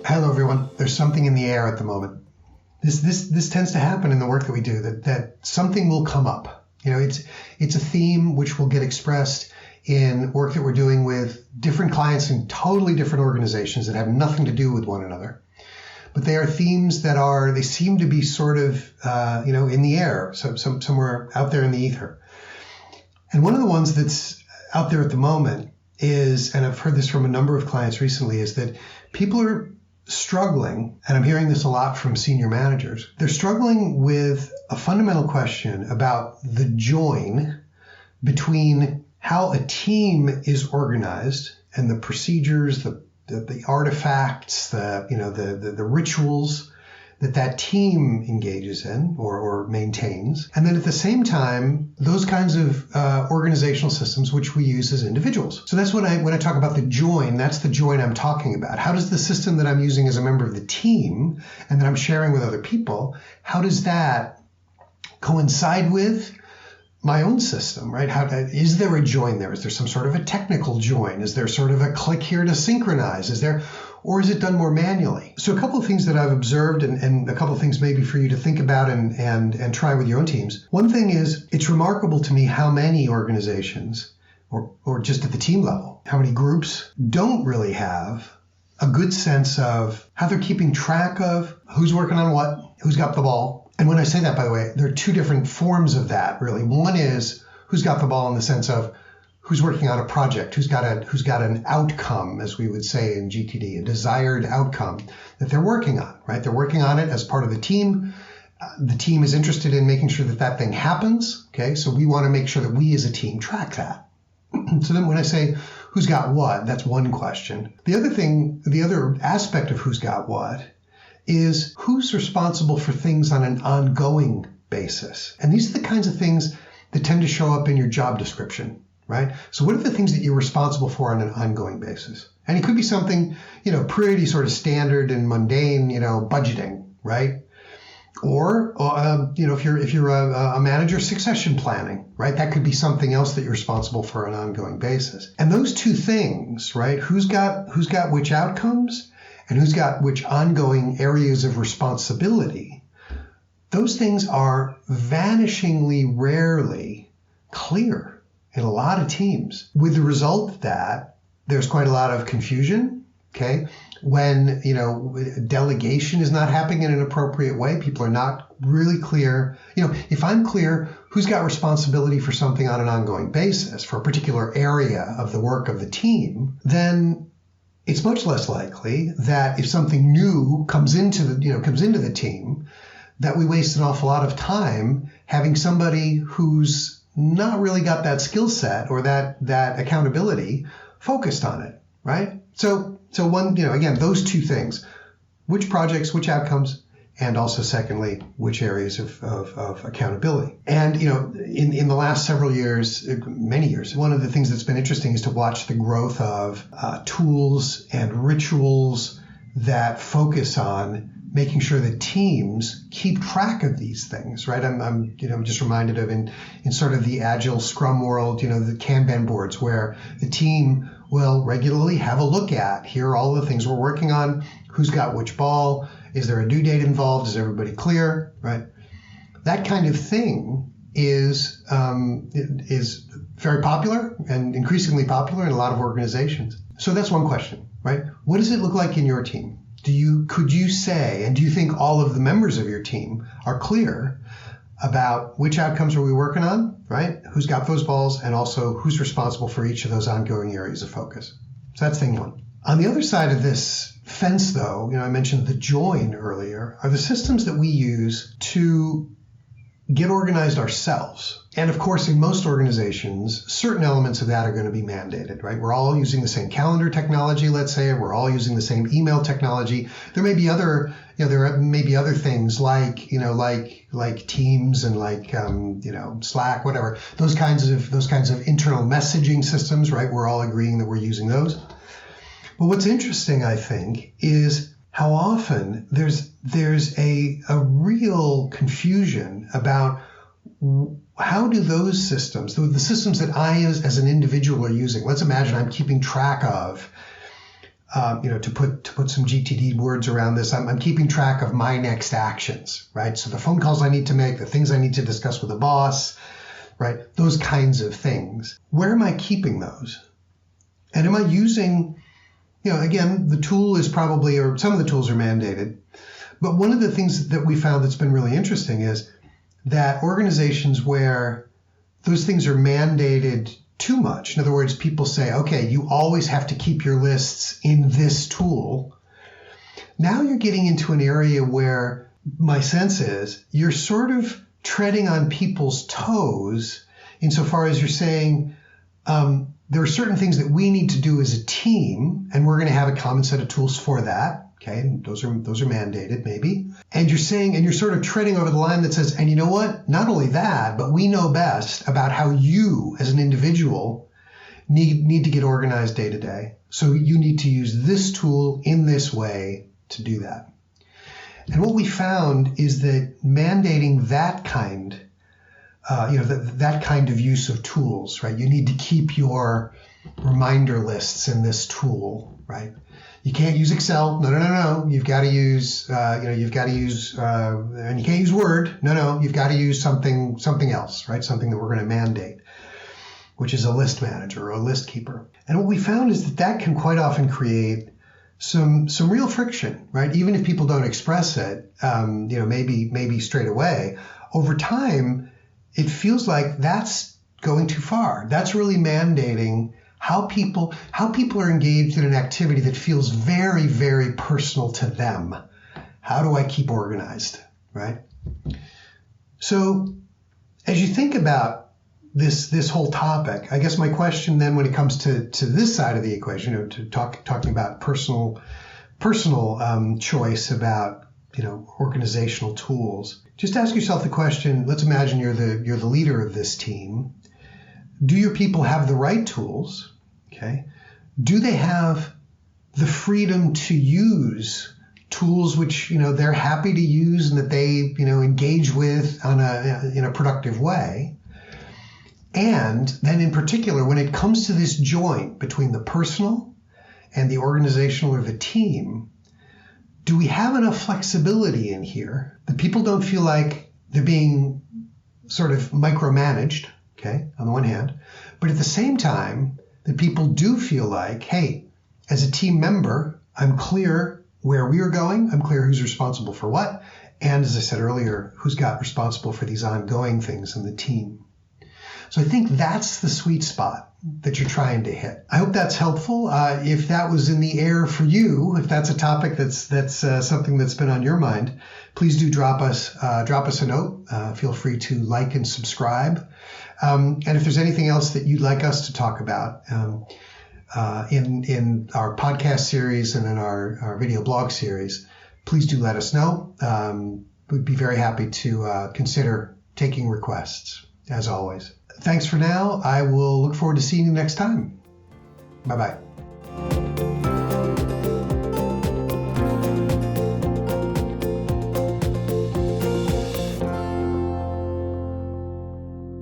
Hello, everyone. There's something in the air at the moment. This tends to happen in the work that we do, that something will come up. It's a theme which will get expressed in work that we're doing with different clients in totally different organizations that have nothing to do with one another. But they are themes that they seem to be sort of, in the air, somewhere out there in the ether. And one of the ones that's out there at the moment is, and I've heard this from a number of clients recently, is that people are struggling, and I'm hearing this a lot from senior managers, they're struggling with a fundamental question about the join between how a team is organized and the procedures, the artifacts, the rituals that team engages in or maintains. And then at the same time, those kinds of organizational systems which we use as individuals. So that's when I talk about the join, that's the join I'm talking about. How does the system that I'm using as a member of the team and that I'm sharing with other people, how does that coincide with my own system, right? Is there a join there? Is there some sort of a technical join? Is there sort of a click here to synchronize? Or is it done more manually? So a couple of things that I've observed and a couple of things maybe for you to think about and try with your own teams. One thing is, it's remarkable to me how many organizations, or just at the team level, how many groups don't really have a good sense of how they're keeping track of who's working on what, who's got the ball. And when I say that, by the way, there are two different forms of that, really. One is who's got the ball in the sense of who's working on a project, who's got an outcome, as we would say in GTD, a desired outcome that they're working on, right? They're working on it as part of the team. The team is interested in making sure that thing happens, okay? So we want to make sure that we as a team track that. So then when I say who's got what, that's one question. The other aspect of who's got what is who's responsible for things on an ongoing basis. And these are the kinds of things that tend to show up in your job description, right? So what are the things that you're responsible for on an ongoing basis? And it could be something, pretty sort of standard and mundane, budgeting, right? Or, if you're a manager, succession planning, right? That could be something else that you're responsible for on an ongoing basis. And those two things, right? Who's got which outcomes and who's got which ongoing areas of responsibility, those things are vanishingly rarely clear in a lot of teams, with the result that there's quite a lot of confusion, okay? When, delegation is not happening in an appropriate way, people are not really clear. If I'm clear who's got responsibility for something on an ongoing basis for a particular area of the work of the team, then it's much less likely that if something new comes into the team, that we waste an awful lot of time having somebody who's not really got that skill set or that accountability focused on it, right? So one, again, those two things, which projects, which outcomes, and also secondly, which areas of accountability. And, in the last several years, many years, one of the things that's been interesting is to watch the growth of tools and rituals that focus on making sure that teams keep track of these things, right? I'm just reminded of in sort of the agile Scrum world, the Kanban boards where the team will regularly have a look at, here are all the things we're working on, who's got which ball, is there a due date involved, is everybody clear, right? That kind of thing is very popular and increasingly popular in a lot of organizations. So that's one question, right? What does it look like in your team? Could you say, and do you think all of the members of your team are clear about which outcomes are we working on, right? Who's got those balls, and also who's responsible for each of those ongoing areas of focus? So that's thing one. On the other side of this fence, though, I mentioned the join earlier, are the systems that we use to get organized ourselves. And of course, in most organizations, certain elements of that are going to be mandated, right? We're all using the same calendar technology, let's say, we're all using the same email technology. There may be other, there may be other things like Teams and Slack, whatever. Those kinds of internal messaging systems, right? We're all agreeing that we're using those. But what's interesting, I think, is how often there's a real confusion about how do those systems, the systems that I as an individual are using, let's imagine I'm keeping track of to put some GTD words around this, I'm keeping track of my next actions, right? So the phone calls I need to make, the things I need to discuss with the boss, right? Those kinds of things. Where am I keeping those? And am I using, again, the tool is probably, or some of the tools are mandated. But one of the things that we found that's been really interesting is that organizations where those things are mandated too much, in other words, people say, okay, you always have to keep your lists in this tool. Now you're getting into an area where my sense is you're sort of treading on people's toes insofar as you're saying, there are certain things that we need to do as a team, and we're going to have a common set of tools for that. Okay, and those are mandated maybe. And you're sort of treading over the line that says, and you know what? Not only that, but we know best about how you as an individual need to get organized day to day. So you need to use this tool in this way to do that. And what we found is that mandating that kind that kind of use of tools, right? You need to keep your reminder lists in this tool, right? You can't use Excel. No. You've got to use, and you can't use Word. No. You've got to use something else, right? Something that we're going to mandate, which is a list manager or a list keeper. And what we found is that can quite often create some real friction, right? Even if people don't express it, maybe straight away. Over time, it feels like that's going too far. That's really mandating how people are engaged in an activity that feels very, very personal to them. How do I keep organized, right? So as you think about this whole topic, I guess my question then when it comes to this side of the equation, to talking about personal choice about organizational tools, just ask yourself the question, let's imagine you're the leader of this team. Do your people have the right tools? Okay. Do they have the freedom to use tools which they're happy to use and that they engage with in a productive way? And then in particular, when it comes to this joint between the personal and the organizational or the team, do we have enough flexibility in here that people don't feel like they're being sort of micromanaged, okay, on the one hand, but at the same time, that people do feel like, hey, as a team member, I'm clear where we are going, I'm clear who's responsible for what, and as I said earlier, who's got responsible for these ongoing things in the team. So I think that's the sweet spot that you're trying to hit. I hope that's helpful. If that was in the air for you, if that's a topic that's something that's been on your mind, please do drop us a note. Feel free to like and subscribe. And if there's anything else that you'd like us to talk about in our podcast series and in our video blog series, please do let us know. We'd be very happy to consider taking requests, as always. Thanks for now. I will look forward to seeing you next time. Bye-bye.